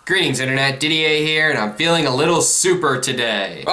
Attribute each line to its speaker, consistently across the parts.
Speaker 1: Greetings Internet, Didier here, and I'm feeling a little super today.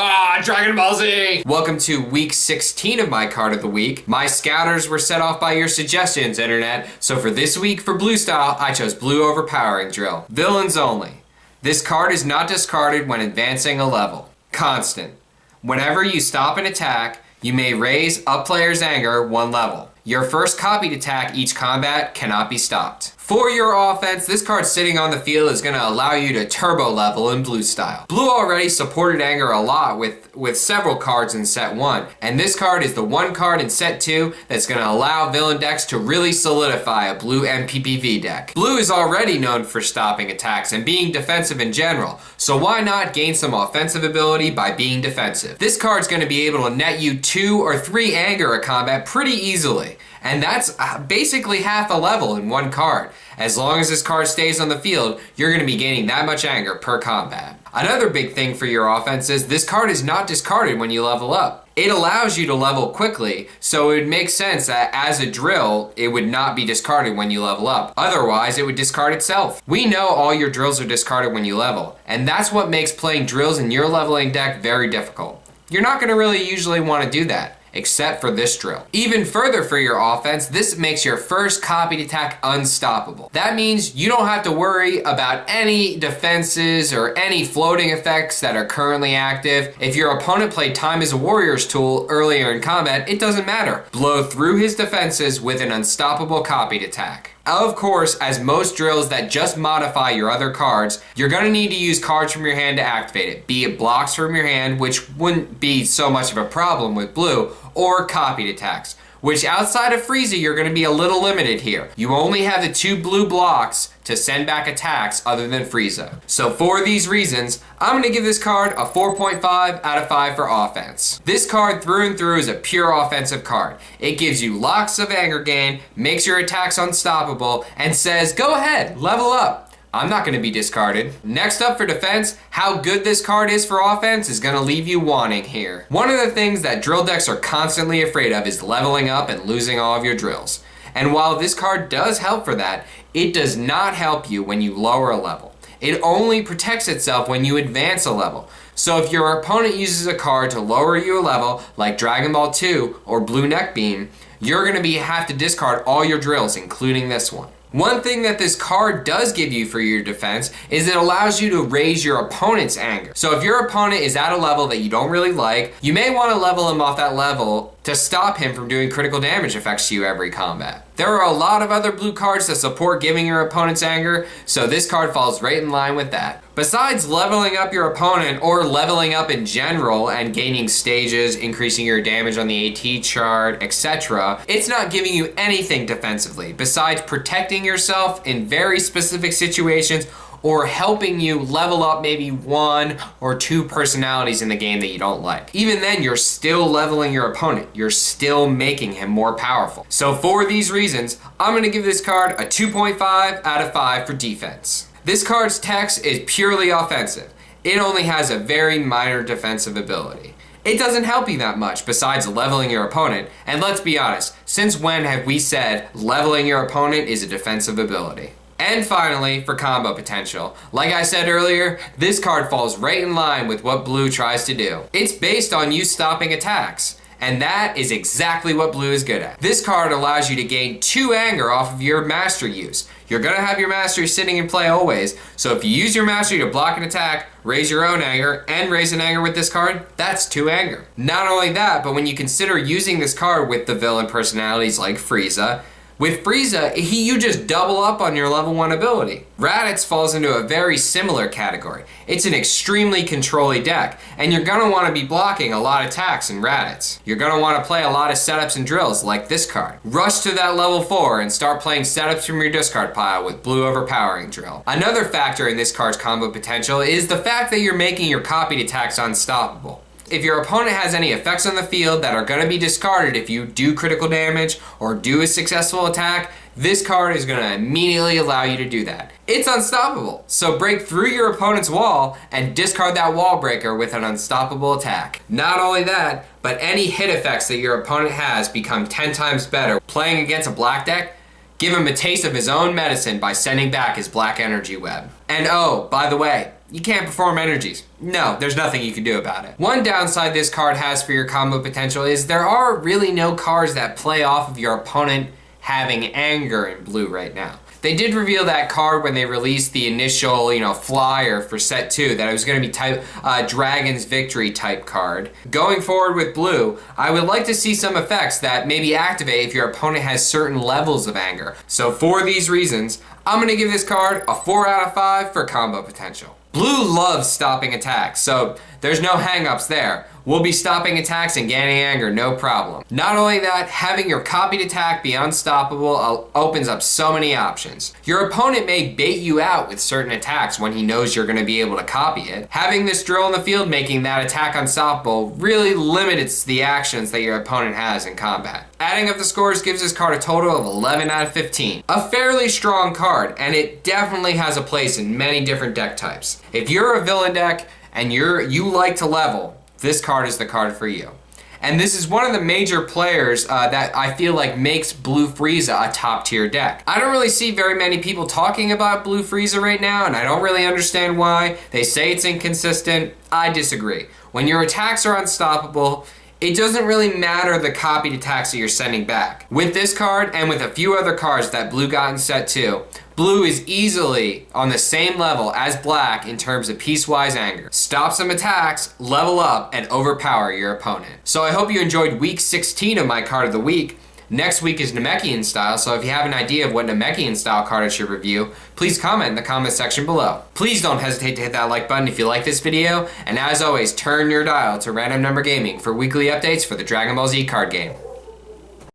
Speaker 1: Dragon Ball Z! Welcome to week 16 of my card of the week. My scouters were set off by your suggestions, Internet, so for this week for Blue Style, I chose Blue Overpowering Drill. Villains only. This card is not discarded when advancing a level. Constant. Whenever you stop an attack, you may raise a player's anger one level. Your first copied attack each combat cannot be stopped. For your offense, this card sitting on the field is going to allow you to turbo level in Blue Style. Blue already supported anger a lot with several cards in set 1, and this card is the one card in set 2 that's going to allow villain decks to really solidify a blue MPPV deck. Blue is already known for stopping attacks and being defensive in general, so why not gain some offensive ability by being defensive? This card's going to be able to net you 2 or 3 anger a combat pretty easily. And that's basically half a level in one card. As long as this card stays on the field, you're going to be gaining that much anger per combat. Another big thing for your offense is this card is not discarded when you level up. It allows you to level quickly, so it would make sense that as a drill, it would not be discarded when you level up. Otherwise, it would discard itself. We know all your drills are discarded when you level, and that's what makes playing drills in your leveling deck very difficult. You're not going to really usually want to do that, except for this drill. Even further for your offense, this makes your first copied attack unstoppable. That means you don't have to worry about any defenses or any floating effects that are currently active. If your opponent played Time as a Warrior's tool earlier in combat, it doesn't matter. Blow through his defenses with an unstoppable copied attack. Of course, as most drills that just modify your other cards, you're going to need to use cards from your hand to activate it, be it blocks from your hand, which wouldn't be so much of a problem with blue, or copied attacks, which outside of Frieza, you're going to be a little limited here. You only have the 2 blue blocks to send back attacks other than Frieza. So for these reasons, I'm going to give this card a 4.5 out of 5 for offense. This card through and through is a pure offensive card. It gives you lots of anger gain, makes your attacks unstoppable, and says, go ahead, level up. I'm not going to be discarded. Next up for defense, how good this card is for offense is going to leave you wanting here. One of the things that drill decks are constantly afraid of is leveling up and losing all of your drills. And while this card does help for that, it does not help you when you lower a level. It only protects itself when you advance a level. So if your opponent uses a card to lower you a level, like Dragon Ball 2 or Blue Neck Beam, you're going to have to discard all your drills, including this one. One thing that this card does give you for your defense is it allows you to raise your opponent's anger. So if your opponent is at a level that you don't really like, you may want to level him off that level to stop him from doing critical damage effects to you every combat. There are a lot of other blue cards that support giving your opponent's anger, so this card falls right in line with that. Besides leveling up your opponent or leveling up in general and gaining stages, increasing your damage on the AT chart, etc., it's not giving you anything defensively besides protecting yourself in very specific situations or helping you level up maybe 1 or 2 personalities in the game that you don't like. Even then, you're still leveling your opponent. You're still making him more powerful. So for these reasons, I'm going to give this card a 2.5 out of 5 for defense. This card's text is purely offensive. It only has a very minor defensive ability. It doesn't help you that much besides leveling your opponent, and let's be honest, since when have we said leveling your opponent is a defensive ability? And finally, for combo potential, like I said earlier, this card falls right in line with what blue tries to do. It's based on you stopping attacks, and that is exactly what blue is good at. This card allows you to gain 2 anger off of your mastery use. You're going to have your mastery sitting in play always, so if you use your mastery to block an attack, raise your own anger, and raise an anger with this card, that's 2 anger. Not only that, but when you consider using this card with the villain personalities like Frieza, with Frieza, you just double up on your level 1 ability. Raditz falls into a very similar category. It's an extremely control-y deck, and you're going to want to be blocking a lot of attacks in Raditz. You're going to want to play a lot of setups and drills like this card. Rush to that level 4 and start playing setups from your discard pile with Blue Overpowering Drill. Another factor in this card's combo potential is the fact that you're making your copied attacks unstoppable. If your opponent has any effects on the field that are going to be discarded if you do critical damage or do a successful attack, this card is going to immediately allow you to do that. It's unstoppable, so break through your opponent's wall and discard that wall breaker with an unstoppable attack. Not only that, but any hit effects that your opponent has become 10 times better. Playing against a black deck, Give him a taste of his own medicine by sending back his black energy web. And oh, by the way, you can't perform energies. No, there's nothing you can do about it. One downside this card has for your combo potential is there are really no cards that play off of your opponent having anger in blue right now. They did reveal that card when they released the initial, flyer for set 2, that it was going to be type Dragon's Victory type card. Going forward with blue, I would like to see some effects that maybe activate if your opponent has certain levels of anger. So for these reasons, I'm going to give this card a 4 out of 5 for combo potential. Blue loves stopping attacks, so there's no hang-ups there. We'll be stopping attacks and gaining anger, no problem. Not only that, having your copied attack be unstoppable opens up so many options. Your opponent may bait you out with certain attacks when he knows you're going to be able to copy it. Having this drill in the field making that attack unstoppable really limits the actions that your opponent has in combat. Adding up the scores gives this card a total of 11 out of 15. A fairly strong card, and it definitely has a place in many different deck types. If you're a villain deck and you like to level, this card is the card for you. And this is one of the major players that I feel like makes Blue Frieza a top tier deck. I don't really see very many people talking about Blue Frieza right now, and I don't really understand why. They say it's inconsistent. I disagree. When your attacks are unstoppable, it doesn't really matter the copied attacks that you're sending back. With this card and with a few other cards that blue got in set 2, blue is easily on the same level as black in terms of piecewise anger. Stop some attacks, level up, and overpower your opponent. So I hope you enjoyed week 16 of my card of the week. Next week is Namekian style, so if you have an idea of what Namekian style card I should review, please comment in the comment section below. Please don't hesitate to hit that like button if you like this video, and as always, turn your dial to Random Number Gaming for weekly updates for the Dragon Ball Z card game.